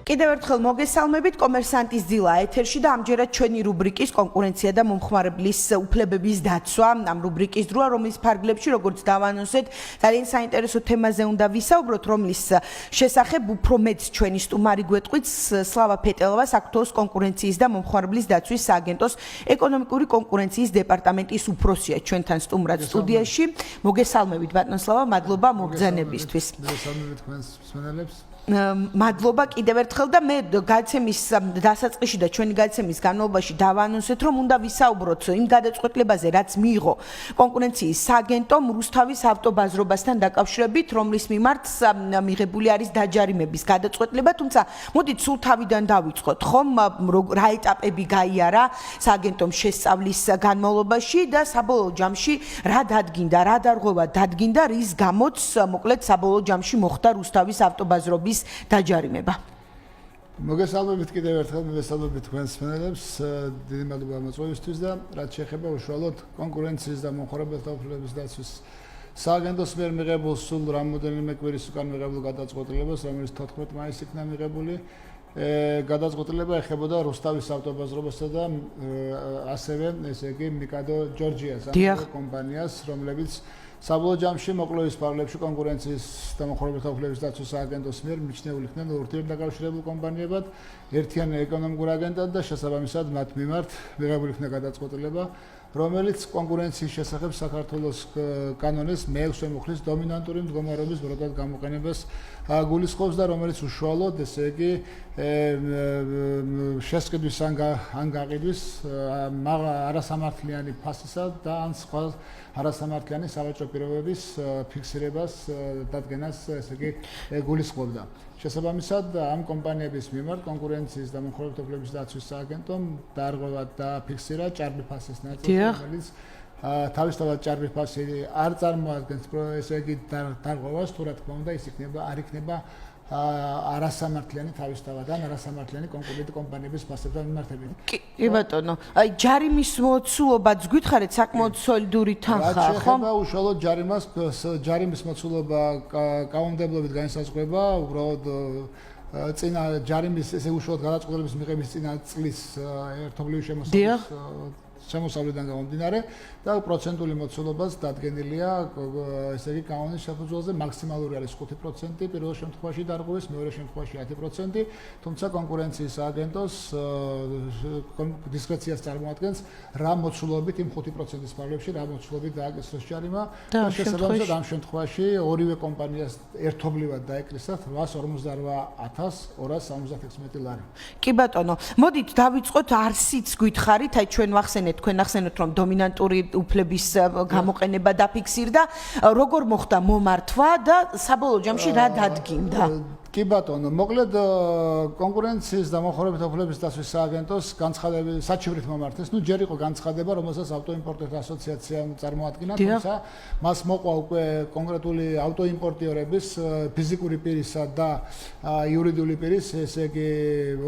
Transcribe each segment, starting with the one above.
კიდევ ერთხელ მოგესალმებით, კომერსანტის დილა ეთერში და ამჯერად ჩვენი რუბრიკის კონკურენცია და მომხმარებლის უფლებების დაცვა. ამ რუბრიკის დროა, რომლის ფარგლებში, როგორც დავანონსეთ, ძალიან საინტერესო თემაზე უნდა ვისაუბროთ, რომლის შესახებ უფრო მეც ჩვენი სტუმარი გვეტყვით სლავა ფეტელავა, საქართველოს კონკურენციის და მომხმარებლის დაცვის სააგენტოს ეკონომიკური კონკურენციის დეპარტამენტის უფროსია ჩვენთან სტუმრად სტუდიაში. მოგესალმებით ბატონ სლავა, მადლობა მოგზანებისთვის. მოგესალმებით თქვენს მსმენელებს. მადლობა კიდევ ერთხელ და მე გადაცემის დასაწყისში და ჩვენი გადაცემის განმავლობაში დავანონსეთ, რომ უნდა ვისაუბროთ იმ გადაწყვეტილებაზე, რაც მიიღო კონკურენციის სააგენტომ რუსთავის ავტობაზრობასთან დაკავშირებით, რომლის მიმართ მიღებული არის დაჯარიმების გადაწყვეტილება, თუმცა მოდით სულ თავიდან დავიწყოთ, ხომ რა ეტაპები გაიარა სააგენტომ შესწავლის განმავლობაში და საბოლოო ჯამში რა დადგინდა, რა დარღვევა დადგინდა, რის გამოც მოკლედ საბოლოო ჯამში მოხდა რუსთავის ავტობაზრობის დაჯარიმება. მოგესალმებით კიდევ ერთხელ, მოგესალმებით თქვენს მსმენელებს. დიდი მადლობა მოწვევისთვის და რაც შეეხება უშუალოდ კონკურენციის და მომხმარებელთა უფლებების დაცვის სააგენტოს მიერ მიღებულ სულ რამოდენიმე კვირის უკან მიღებულ გადაწყვეტილებას, რომელიც 14 მაისს იქნა მიღებული. გადაწყვეტილება ეხებოდა რუსთავის ავტობაზრობასა და ასევე ესე იგი მიკადო ჯორჯიას კომპანიას, რომლებიც საბოლოო ჯამში მოკლევის ფარგლებში კონკურენციის და მომხმარებელთა უფლებების დაცვის სააგენტოს მიერ მიჩნეულ იქნენ ურთიერთდაკავშირებულ კომპანიებად, ერთიანი ეკონომიკურ აგენტად და შესაბამისად მათ მიმართ მიღებული იქნა გადაწყვეტილება, რომელიც კონკურენციის შესახებ საქართველოს კანონის მე-6 მუხლის დომინანტური მდგომარეობის ბროდად გამოყენებას გულისხმობს და რომელიც უშუალოდ ესე იგი შესყიდვის ან გაყიდვის არასამართლიანი ფასისა და ან სხვა არასამართლიანი სავაჭრო პირობების ფიქსირებას დადგენას ესე იგი გულისხმობდა. შესაბამისად ამ კომპანიების მიმართ კონკურენციის და მომხმარებელთა უფლებების დაცვის სააგენტომ დაარღვევა და ფიქსირა ჭარბი ფასის ნაწილი, რომელიც თავისთავად ჭარბი ფასი არ წარმოადგენს ესე იგი დარღვევას, თუ რა თქმა უნდა ის არ იქნება არასამართლიანი თავისთავად ან არასამართლიანი კონკურენტი კომპანიების ფასებთან მიმართებით. კი ბატონო, აი ჯარიმის მოცულობაც გითხარით საკმაოდ სოლიდური თანხაა, ხო? შეეხება უშუალოდ ჯარიმის მოცულობა კანონმდებლობით განისაზღვრება, უბრალოდ წინა ჯარიმის ესე უშუალოდ გადაწყვეტილების მიღების წინა წლის ერთობლივი შემოსავლიდან გამომდინარე და პროცენტული მოცულობაც დადგენილია ესე იგი კანონის საფუძველზე მაქსიმალური არის 5% პირველ შემთხვევაში დარღვევის, მეორე შემთხვევაში 10%, თუმცა კონკურენციის სააგენტოს დისკრეციას წარმოადგენს რა მოცულობით იმ 5%-ის ფარგლებში რა მოცულობით დააკისროს ჯარიმა და შესაბამისად ამ შემთხვევაში ორივე კომპანიას ერთობლივად დაეკრისა 828,276 ლარი. კი ბატონო, მოდით დავიწყოთ არსიც გითხარით, აი ჩვენ ვახსენეთ თქვენ ახსენეთ რომ დომინანტური უფლების გამოყენება დაფიქსირდა, როგორ მოხდა მომართვა და საბოლოო ჯამში რა დადგინდა? კი ბატონო, მოკლედ კონკურენციის და მომხმარებელთა უფლებების დაცვის სააგენტოს განცხადების საჩივრით მომართეს. ჯერ იყო განცხადება, რომელსაც ავტოიმპორტერთა ასოციაცია წარმოადგენდა, თუმცა მას მოყვა უკვე კონკრეტული ავტოიმპორტიორების ფიზიკური პირისა და იურიდიული პირის, ესე იგი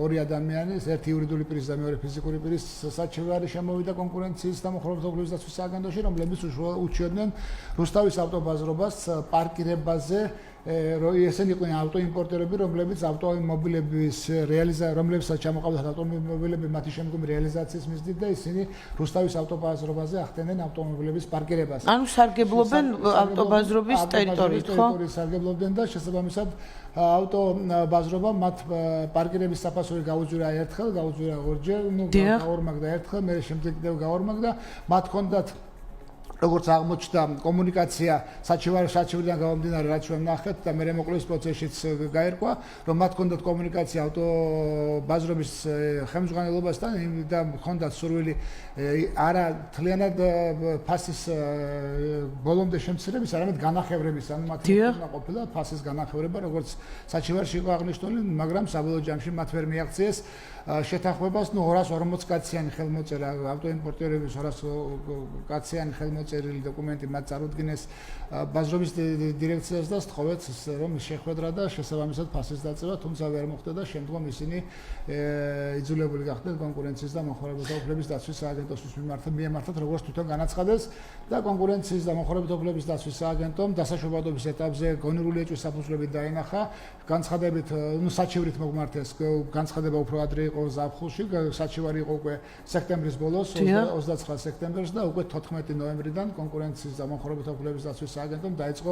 ორი ადამიანის, ერთი იურიდიული პირის და მეორე ფიზიკური პირის საჩივრი არის შემოვიდა კონკურენციის და მომხმარებელთა უფლებების დაცვის სააგენტოში, რომლებიც უჩიოდნენ რუსთავის ავტობაზრობას პარკირებაზე. ესენი იყვნენ ავტოიმპორტერები, რომლებიც ავტომობილების რომლებსაც ჩამოყავდათ ავტომობილები მათი შემდგომი რეალიზაციის მიზნით და ისინი რუსთავის ავტობაზრობაზე ახდენენ ავტომობილების პარკირებას. ანუ სარგებლობენ ავტობაზრობის ტერიტორიით, ხო? სარგებლობდნენ და შესაბამისად ავტობაზრობა მათ პარკირების საფასური გაუძვირა ერთხელ, გაუძვირა ორჯერ, გაორმაგდა ერთხელ, მე შემდეგ კიდევ გაორმაგდა, მათ ჰქონდათ როგორც აღმოჩნდა კომუნიკაცია საჩივრიდან გამომდინარე, რაც ჩვენ ნახეთ და მე მოკლევის პროცესშიც გაერკვა, რომ მათ ჰქონდათ კომუნიკაცია ავტობაზრობის ხელმძღვანელობასთან და ჰქონდათ სურვილი არა თლიანად ფასის ბოლომდე შემცირების, არამედ განახევრების, ანუ მათ უნდა ყოფილა ფასის განახევრება, როგორც საჩივარში იყო აღნიშნული, მაგრამ საბოლოო ჯამში მათ ვერ მიაღწიეს შეთანხმებას, 240 კაციანი ხელმოწერა ავტოიმპორტერების 200 კაციანი ხელმოწერა წერილი დოკუმენტი მათ წარუდგინეს ბაზრობის დირექციას და სთხოვეთ რომ შეხვედრა და შესაბამისად ფასის დაწევა, თუმცა ვერ მოხდა და შემდგომ ისინი იძულებული გახდნენ კონკურენციის და მომხმარებელთა უფლების დაცვის სააგენტოს მიემართათ როგორც თვითონ განაცხადეს და კონკურენციის და მომხმარებელთა უფლების დაცვის სააგენტომ დასაშობადობის ეტაპზე გონურული ეჭვის საფუძვლებით დაინახა განცხადებით საჩივრით მოგმართეს განცხადება უფრო ადრე იყო ზაფხულში საჩივარი იყო უკვე სექტემბრის ბოლოს 29 სექტემბერს და უკვე 14 ნოემბრიდან კონკურენციის და მომხმარებელთა უფლების დაცვის სააგენტომ დაიწყო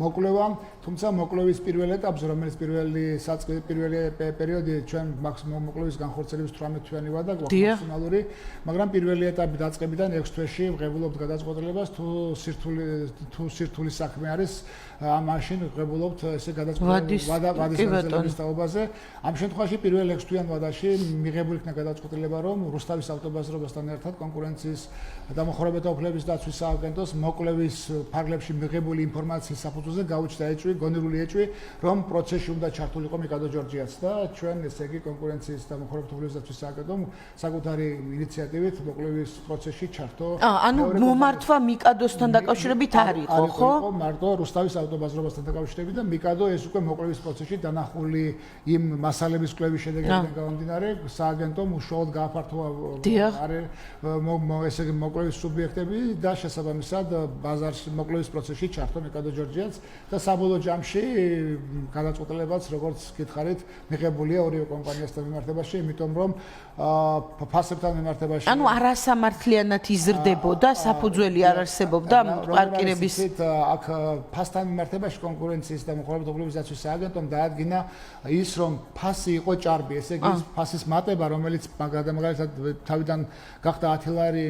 მოკვლევა, თუმცა მოკვლევის პირველ ეტაპზე, რომელიც პირველი პერიოდი ჩვენ მოკვლევის განხორციელების 18 თვიანი ვადა მაქსიმალური, მაგრამ პირველი ეტაპი დაწყებიდან 6 თვეში ვღებულობთ გადაწყვეტილებას თუ სირთულის საქმე არის მაშინ ვღებულობთ ესე გადაწყვეტილებას ვადის თაობაზე. ამ შემთხვევაში პირველ 6 თვიან ვადაში მიღებული იქნა გადაწყვეტილება, რომ რუსთავის ავტობაზრობასთან ერთად კონკურენციის და მომხმარებელთა უფლების დაცვის სააგენტოს მოკვლევის ფარგლებში მიღებული ინფორმაციის საფუძველზე გაუჩნდა ეჭვი, გონურული ეჭვი, რომ პროცესში უნდა ჩართულიყო მიკადო ჯორჯიაც და ჩვენ ესე იგი კონკურენციის და მომხმარებელთა უფლების დაცვის სააგენტომ საკუთარი ინიციატივით მოკვლევის პროცესში ჩართო. ანუ მომართვა მიკადოსთან დაკავშირებით არ იყო, ხო? იყო მარტო რუსთავის ავტობაზრობასთან დაკავშირებით და მიკადო ეს უკვე მოკვლევის პროცესში დანახული იმ მასალების კვლევის შედეგებიდან გამომდინარე სააგენტომ უშუალოდ გააფართოვა ესე იგი მოკვლევის სუბიექტები და შესაბამისად ბაზარში მოკვლევის პროცესში ჩართო მიკადო ჯორჯიაც და საბოლოო ჯამში გადაწყვეტილებაც როგორც გითხარით მიღებულია ორივე კომპანიასთან მიმართებაში, იმიტომ რომ ფასებთან მიმართებაში ანუ არასამართლიანად იზრდებოდა, საფუძველი არ არსებობდა პარკირების აქ ფასთან მიმართებაში კონკურენციის და მომხმარებელთა უფლების დაცვის სააგენტომ დაადგინა ის რომ ფასი იყო ჭარბი, ესე იგი ფასის მატება, რომელიც მაგალითად თავიდან გახდა 10 ლარი,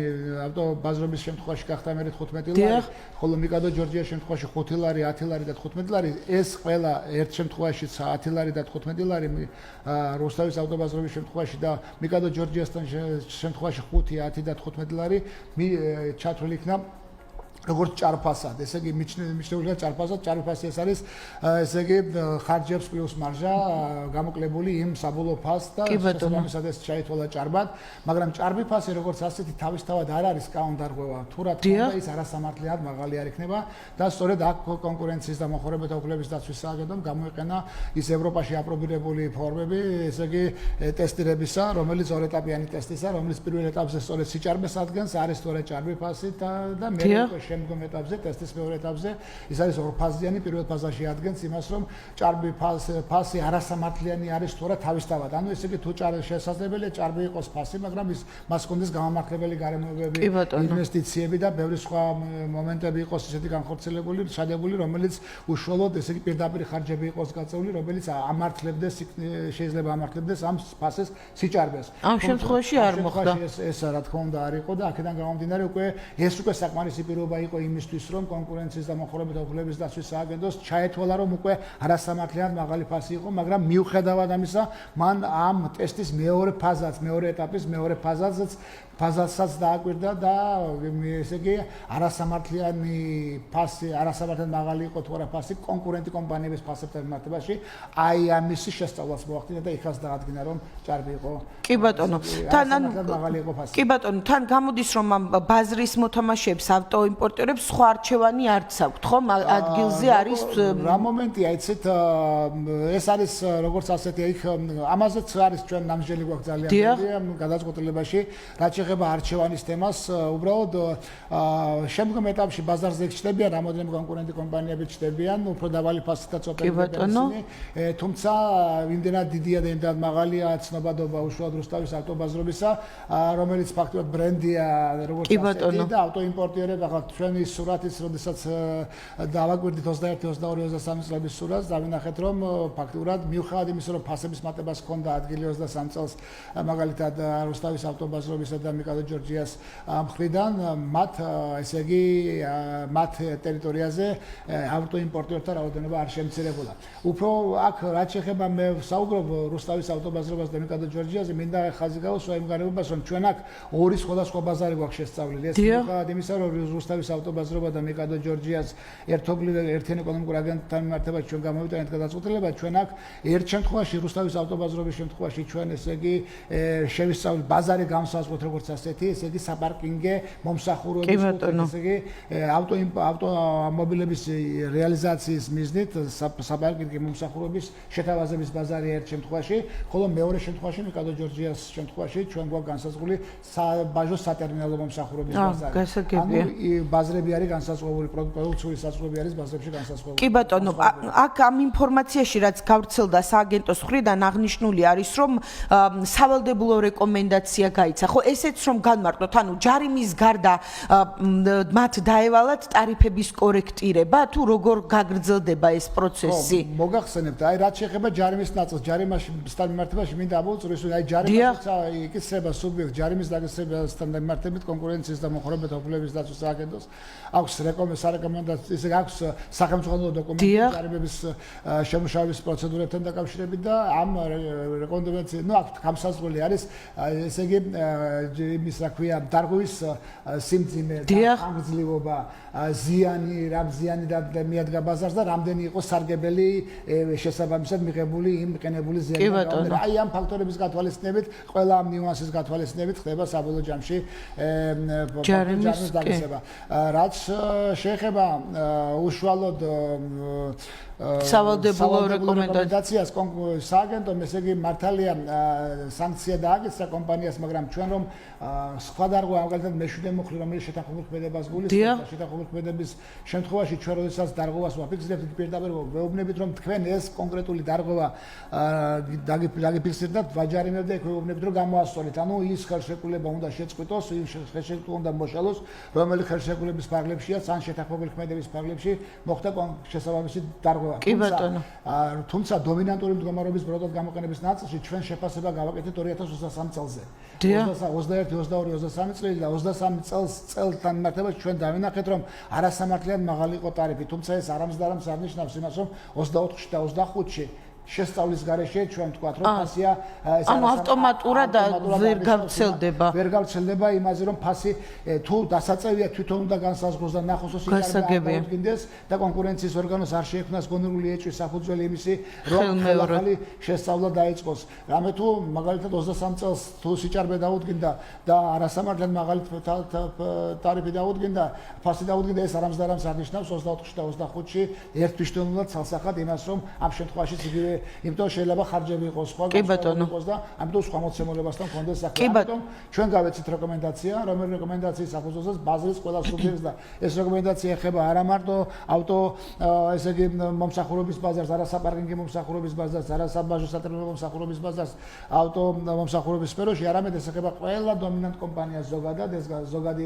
ავტობაზრობის შემთხვევაში გახდა მე 15 ლარი, ხოლო მიკადო ჯორჯიას შემთხვევაში 5 ლარი, 10 ლარი და 15 ლარი, ეს ყველა ერთ შემთხვევაში 10 ლარი და 15 ლარი რუსთავის ავტობაზრობის შემთხვევაში და მიკადო ჯორჯიასთან შემთხვევაში 5, 10 და 15 ლარი ჩათვლილი იქნა როგორც ჭარბფასად, ესე იგი მიჩნეულია ჭარბფასად, ჭარბფასი ეს არის ესე იგი ხარჯებს პლუს მარჟა გამოკლებული იმ საბოლოო ფასს და შესაბამისად ეს ჩაითვალა ჭარბად, მაგრამ ჭარბი ფასი როგორც ასეთი თავისთავად არ არის კაუნტარღვევა, თუ რა თქმა უნდა ის არასამართლიანად მაღალი არ იქნება და სწორედ აქ კონკურენციის და მომხმარებელთა უფლების დაცვის სააგენტომ გამოიყენა ის ევროპაში აპრობირებული ფორმები, ესე იგი ტესტირებისა, რომელიც ორეტაპიანი ტესტისა, რომელიც პირველ ეტაპზე სწორედ სიჭარბეს ადგენს, არის სწორედ ჭარბი ფასი და მე შემდგომ ეტაპზე, ტესტის მეორე ეტაპზე, ის არის ორფაზიანი, პირველ ფაზაში ადგენს იმას, რომ ჭარბი ფასი არასამართლიანი არის თუ არა თავისთავად. ანუ ესე იგი თუ შესაძლებელია ჭარბი იყოს ფასი, მაგრამ მას კონდეს გამამართლებელი გარემოებები, ინვესტიციები და ბევრი სხვა მომენტები იყოს ისეთი განხორციელებული, შადებული, რომელიც უშუალოდ ესე იგი პირდაპირ ხარჯები იყოს გაწეული, რომელიც ამართლებდეს შეიძლება ამართლებდეს ამ ფასის სიჭარბეს. ამ შემთხვევაში არ მოხდა. ეს რა თქმა უნდა არ იყო და აქედან გამომდინარე ეს უკვე საკმარისი პირობა იყო იმისთვის, რომ კონკურენციის და მომხმარებელთა უფლების დაცვის სააგენტოს ჩაეთვალა, რომ უკვე არასამართლიანად მაღალი ფასი იყო, მაგრამ მიუხედავად ამისა, მან ამ ტესტის მეორე ეტაპის მეორე ფაზასაც დააკვირდა და ესე იგი არასამართლიანი ფასი, არასამართლიანად მაღალი იყო თუ არა ფასი კონკურენტი კომპანიების ფასებთან მიმართებაში, აი ამის შესწავლას მოახდინა და იქაც დაადგინა, რომ ჭარბი იყო. კი ბატონო, კი ბატონო, თან გამოდის, რომ ამ ბაზრის მოთამაშეებს ავტოიმპორტერებს სხვა არჩევანი არც აქვთ, ხო? ადგილზე არის რა მომენტია, იცით, ეს არის როგორც ასეთი, იქ ამაზეც არის ჩვენ ნამსჯელი გვაქვს ძალიან დიდი გადაწყვეტილებაში, რაც შეეხება არჩევანის თემას, უბრალოდ შემდგომ ეტაპში ბაზარზე ჩნდებიან რამოდენიმე კონკურენტი კომპანიები ჩნდებიან, უფრო დაბალი ფასითაც ოპერირებენ ისინი, თუმცა იმდენად დიდია და იმდენად მაღალია ცნობადობა უშუალოდ რუსთავის ავტობაზრობისა, რომელიც ფაქტობრივად ბრენდია როგორც ასეთი და ავტოიმპორტიერები ახლა ჩვენი სურათის, როდესაც დავაკვირდით 21-22-23 წლების სურათს, დავინახეთ, რომ ფაქტობრივად მიუხედავად იმისა, რომ ფასების მატებას ჰქონდა ადგილი 23 წელს, მაგალითად რუსთავის ავტობაზრობისა და მიკადო ჯორჯიას მხრიდან, მათ ესე იგი მათ ტერიტორიაზე ავტოიმპორტერთა რაოდენობა არ შემცირებულა. უფრო აქ რაც შეეხება მე საუბრობ რუსთავის ავტობაზრობას და მიკადო ჯორჯიაზე, მინდა ხაზი გავუსვა იმ გარემოებას, რომ ჩვენ აქ ორი სხვადასხვა ბაზარი გვაქვს შესწავლილი. ეს მიუხედავად იმისა, რომ რუსთავის ავტობაზრობა და მიკადო ჯორჯიას ერთიან ეკონომიკურ აგენტთან მიმართებაში ჩვენ გამოვიტანეთ გადაწყვეტილება, ჩვენ აქ ერთ შემთხვევაში რუსთავის ავტობაზრობის შემთხვევაში ჩვენ ესე იგი შევისწავლით ბაზარი განსაზღვროთ როგორც როგორც ასეთი, ესე იგი საპარკინგე მომსახურების ესე იგი ავტომობილების რეალიზაციის მიზნით საპარკინგე მომსახურების შეთავაზების ბაზარი ერთ შემთხვევაში, ხოლო მეორე შემთხვევაში მიკადო ჯორჯიას შემთხვევაში ჩვენ გვაქვს განსაზღვრული ბაჟოს სატერმინალო მომსახურების ბაზარი. ანუ ბაზრები არის განსაზღვრული პროდუქციული საზღვრები არის ბაზრებში განსაზღვრული. კი ბატონო, აქ ამ ინფორმაციაში რაც გავრცელდა სააგენტოს მხრიდან აღნიშნული არის რომ სავალდებულო რეკომენდაცია გაიცა. ხო ესეც რომ განმარტოთ, ანუ ჯარიმის გარდა მათ დაევალათ ტარიფების კორექტირება თუ როგორ გაგრძელდება ეს პროცესი? მოგახსენებთ, აი რაც შეეხება ჯარიმის ნაწილს, ჯარიმასთან მიმართებაში მინდა ამოვწურო, აი ჯარიმას იკისრება სუბიექტ ჯარიმის დაგისრებასთან მიმართებით კონკურენციის და მომხრობეთა უფლებების დაცვის სააგენტოს აქვს სარეკომენდაციო ისე აქვს სახელმწიფო დოკუმენტი ჯარიმების შემუშავების პროცედურებთან დაკავშირებით და ამ რეკომენდაციები, ну, აქ გამსაზღვრელი არის ესე იგი იმის რა ქვია დარგვის სიმძიმე და ხანგრძლივობა, ზიანი, რა ზიანი და მიადგა ბაზარს და რამდენი იყო სარგებელი შესაბამისად მიღებული იმ ყენებული ზიანი. აი ამ ფაქტორების გათვალისწინებით, ყველა ამ ნიუანსის გათვალისწინებით ხდება საბოლოო ჯამში ჯარიმის დაგისება. რაც შეეხება უშუალოდ სავალდებულო რეკომენდაციას სააგენტომ ესე იგი მართალია სანქცია დააკისრა კომპანიას, მაგრამ ჩვენ რომ სხვა დარგვა მაგალითად მეშვიდე მუხლი რომელიც შეთანხმებულ ქმედებას გულისხმობს, შეთანხმებულ ქმედების შემთხვევაში ჩვენ როდესაც დარღვევას ვაფიქსირებთ, პირდაპირ ვეუბნებით რომ თქვენ ეს კონკრეტული დარღვევა დაგიფიქსირდათ, ვაჯარიმებთ და ვეუბნებით რომ გამოასწორეთ. ანუ ის ხელშეკრულება უნდა შეწყვიტოს, ის ხელშეკრულება უნდა მოშალოს, რომელიც ხელშეკრულების ფარგლებშია, ან შეთანხმებულ ქმედების ფარგლებში მოხდა შესაბამისი დარღვევა. თუმცა დომინანტური მდგომარეობის ბროდად გამოყენების ნაწილში ჩვენ შეფასება გავაკეთეთ 2023 წელზე. 21, 22, 23 წელი და 23 წელთან მიმართებაში ჩვენ დავინახეთ რომ არასამართლიანად მაღალი იყო ტარიფი, თუმცა ეს არამხოლოდ არნიშნავს იმას რომ 24-ში და 25-ში შესწავლის გარეშე ჩვენ ვთქვათ რომ ფასია ეს ანუ ავტომატურად ვერ გავრცელდება. ვერ გავრცელდება იმაზე რომ ფასი თუ დასაწევია თვითონ უნდა განსაზღვროს და ნახოს მოსიგებდეს და კონკურენციის ორგანოს არ შეექმნას გონურული ეჭვის საფუძველი იმისი რომ ახალი შესწავლა დაიწყოს. რამე თუ მაგალითად 23 წელს თუ სიჭარბე დაუდგინდა და არასამართლად მაღალი ტარიფი დაუდგინდა, ფასი დაუდგინდა, ეს არამხოლოდ არნიშნავს 24-ში და 25-ში ერთთვისდღეობრივად ცალსახად იმას რომ ამ შემთხვევაში იგივე იმიტომ შეიძლება ხარჯები იყოს სხვა იყოს და ამიტომ სხვა მოცემულებასთან კონდეს საქმე. ამიტომ ჩვენ გავეცით რეკომენდაცია, რომელიც რეკომენდაციის საფუძველზეც ბაზრის ყველა სუბიექტს და ეს რეკომენდაცია ეხება არა მარტო ავტო ესე იგი მომსახურების ბაზარს, არასაპარკინგო მომსახურების ბაზარს, არასაბაჟო სატრანსპორტო მომსახურების ბაზარს, ავტო მომსახურების სფეროში, არამედ ეს ეხება ყველა დომინანტ კომპანიას ზოგადად, ეს ზოგადი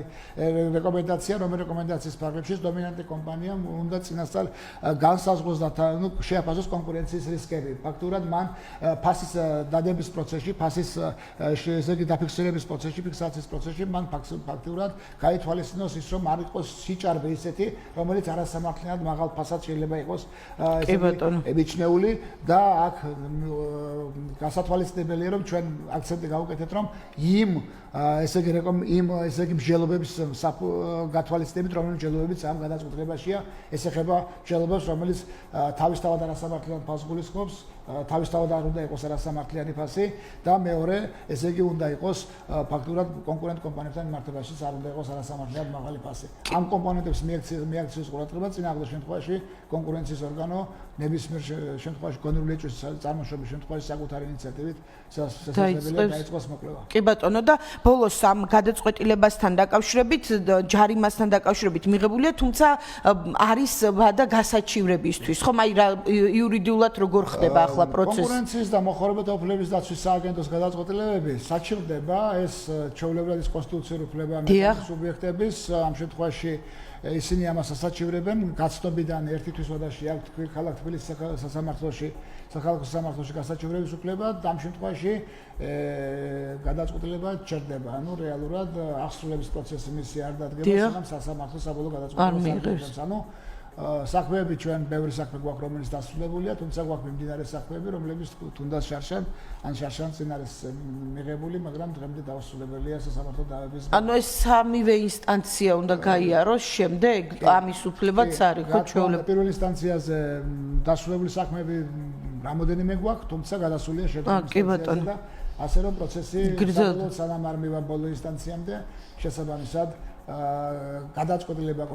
რეკომენდაცია, რომელიც რეკომენდაციის ფარგლებში დომინანტი კომპანიამ უნდა წინასწარ განსაზღვროს და შეაფასოს კონკურენციის რისკი. ფაქტურად მან ფასის დადების პროცესში, ფასის ესე იგი დაფიქსირების პროცესში, ფიქსაციის პროცესში მან ფაქტურად გაითვალისწინოს ის, რომ არ იყოს სიჭარბე ისეთი, რომელიც არასამართლიანად მაღალ ფასად შეიძლება იყოს ემიჩნეული და აქ გასათვალისწინებელია, რომ ჩვენ აქცენტი გავუკეთეთ, რომ იმ ესე იგი მსჯელობების გათვალისწინებით, რომელიც მსჯელობებიც ამ გადაწყვეტილებაშია, ეს ეხება მსჯელობებს, რომელიც თავისთავად არასამართლიანად ფასს გულისხმობს, თავისთავად არ უნდა იყოს არასამართლიანი ფასი და მეორე, ესე იგი უნდა იყოს ფაქტურად კონკურენტ კომპანიებთან მიმართებაშიც არ უნდა იყოს არასამართლიანად მაღალი ფასი. ამ კომპონენტებს მიაქციის ყურადღება წინააღმდეგ შემთხვევაში კონკურენციის ორგანო ნებისმიერ შემთხვევაში გონურული ეჭვის წარმოშობის შემთხვევაში საკუთარი ინიციატივით შესაძლებელია დაიწყოს მოკვლევა. კი ბატონო და ბოლოს ამ გადაწყვეტილებასთან დაკავშირებით, ჯარიმასთან დაკავშირებით მიღებულია, თუმცა არის ვადა გასაჩივრებისთვის. ხომ აი რა იურიდიულად როგორ ხდება ახლა პროცესი? კონკურენციის და მომხრობეთა უფლებების დაცვის სააგენტოს გადაწყვეტილებები საჩივრდება, ეს ჩვეულებრივად ის კონსტიტუციური უფლება სუბიექტების ამ შემთხვევაში ისინი ამას ასაჩივრებენ გაცნობიდან ერთი თვის ვადაში აქვს ქალაქ თბილისის სასამართლოში სახალხო სასამართლოში გასაჩივრების უფლება და ამ შემთხვევაში გადაწყვეტილება ჩერდება. ანუ რეალურად აღსრულების პროცესი მისი არ დადგება, სანამ სასამართლო საბოლოო გადაწყვეტილებას არ მიიღებს. ანუ საქმეები ჩვენ ბევრი საქმე გვაქვს, რომელიც დასრულებულია, თუმცა გვაქვს მიმდინარე საქმეები, რომლებიც თუნდაც შარშან წინ არის მიღებული, მაგრამ დღემდე დაუსრულებელია სასამართლო დავების. ანუ ეს სამივე ინსტანცია უნდა გაიაროს შემდეგ, ამის უფლებაც არის, ხო ჩვეულებრივ. პირველ ინსტანციაზე დასრულებული საქმეები რამოდენიმე გვაქვს, თუმცა გადასულია შედარებით და ასე რომ პროცესი გრძელდება. სანამ არ მივა ბოლო ინსტანციამდე შესაბამისად გადაწყვეტილება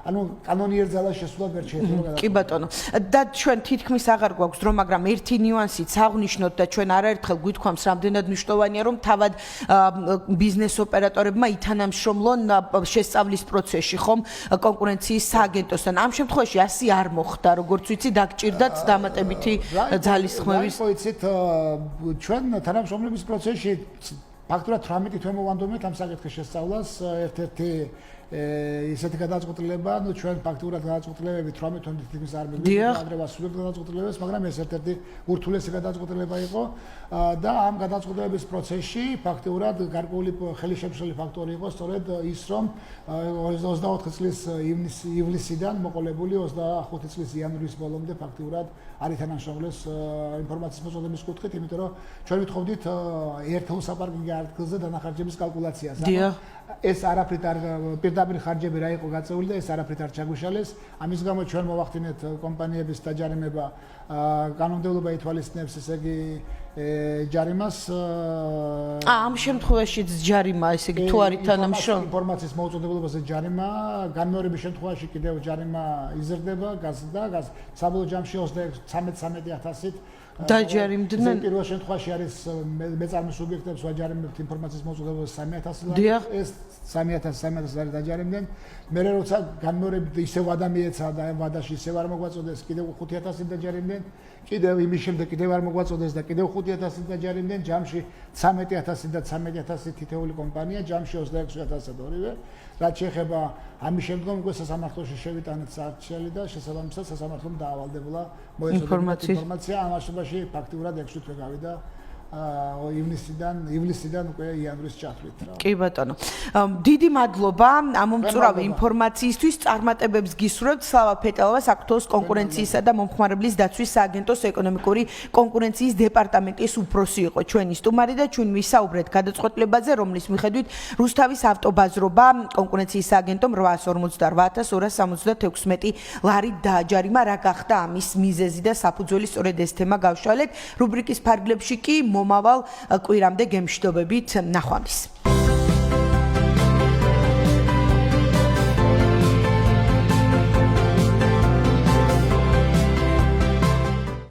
ანუ კანონიერ ძალას შესულად ვერ შეიძლება კი ბატონო და ჩვენ თითქმის აღარ გვაქვს დრო მაგრამ ერთი ნიუანსიც აღნიშნოთ და ჩვენ არაერთხელ გვითქვამს რამდენად მნიშვნელოვანია რომ თავად ბიზნეს ოპერატორებმა ითანამშრომლონ შესწავლის პროცესში ხომ კონკურენციის სააგენტოსთან ამ შემთხვევაში ასე არ მოხდა როგორც ვიცი დაგჭირდათ დამატებითი ძალისხმევის მოიცით ჩვენ თანამშრომლობის პროცესში ფაქტურად 18 თვე მოვანდომეთ ამ საკითხის შესწავლას ერთ-ერთი ისეთი გადაწყვეტილება, ну ჩვენ ფაქტურად გადაწყვეტილებები 18 თვემდე თითქმის არ მიგვიყვება, ადრე ვასრულებთ გადაწყვეტილებებს, მაგრამ ეს ერთ-ერთი ურთულესი გადაწყვეტილება იყო და ამ გადაწყვეტილების პროცესში ფაქტურად გარკვეული ხელისშემშლელი ფაქტორი იყო სწორედ ის, რომ 24 წლის ივლისიდან მოყოლებული 25 წლის იანვრის ბოლომდე ფაქტურად არ ითანამშრომლეს ინფორმაციის მოწოდების კუთხით, იმიტომ რომ ჩვენ ვითხოვდით ერთეულსაპარკინგ არქივზე დანახარჯების კალკულაციას. ეს არაფრით არ პირდაპირ ხარჯები რა იყო გაწეული და ეს არაფრით არ ჩაგვიშალეს. ამის გამო ჩვენ მოვახდინეთ კომპანიების დაჯარიმება კანონმდებლობა ითვალისწინებს ესე იგი ჯარიმას ამ შემთხვევაშიც ჯარიმა ესე იგი თუ არ ითანამშრომლობ ინფორმაციის მოუწოდებელობაზე ჯარიმა განმეორების შემთხვევაში კიდევ ჯარიმა იზრდება გაზრდა საბოლოო ჯამში 13,000-ით დაჯარიმდნენ პირველ შემთხვევაში არის მეწარმე სუბიექტებს ვაჯარიმებთ ინფორმაციის მოუწოდებელობას 3,000 ეს 3,000 არის დაჯარიმდნენ მე როცა განმეორებით ისევ ადამიანებსა და ვადაში ისევ არ მოგვაწოდეს კიდევ 5,000 დაჯარიმდნენ კიდევ იმის შემდეგ კიდევ არ მოგვაწოდეს და კიდევ 5,000 დაჯარიმდნენ ჯამში 13,000 და 13,000 თითოეული კომპანია ჯამში 26,000 ორივე რაც შეეხება ამის შემდგომ უკვე სასამართლოში შევიტანეთ საარჩელი და შესაბამისად სასამართლომ დაავალდებულა მოეწოდებინა ინფორმაცია ამ ასობაში ფაქტურად 6 თვე გავიდა ივლისიდან უკვე იანვრის ჩათვლით რა. კი ბატონო. დიდი მადლობა ამომწურავი ინფორმაციისთვის. წარმატებებს გისურვებთ. სლავა ფეტელავა საქართველოს კონკურენციისა და მომხმარებლის დაცვის სააგენტოს ეკონომიკური კონკურენციის დეპარტამენტის უფროსი იყო ჩვენი სტუმარი და ჩვენ ვისაუბრეთ გადაწყვეტილებაზე, რომლის მიხედვით რუსთავის ავტობაზრობა კონკურენციის სააგენტომ 848,276 ლარით დააჯარიმა. რა გახდა ამის მიზეზი და საფუძველი სწორედ ეს თემა გავშალეთ. რუბრიკის ფარგლებში კი მომავალ კვირამდე გემშვიდობებით ნახვამდის.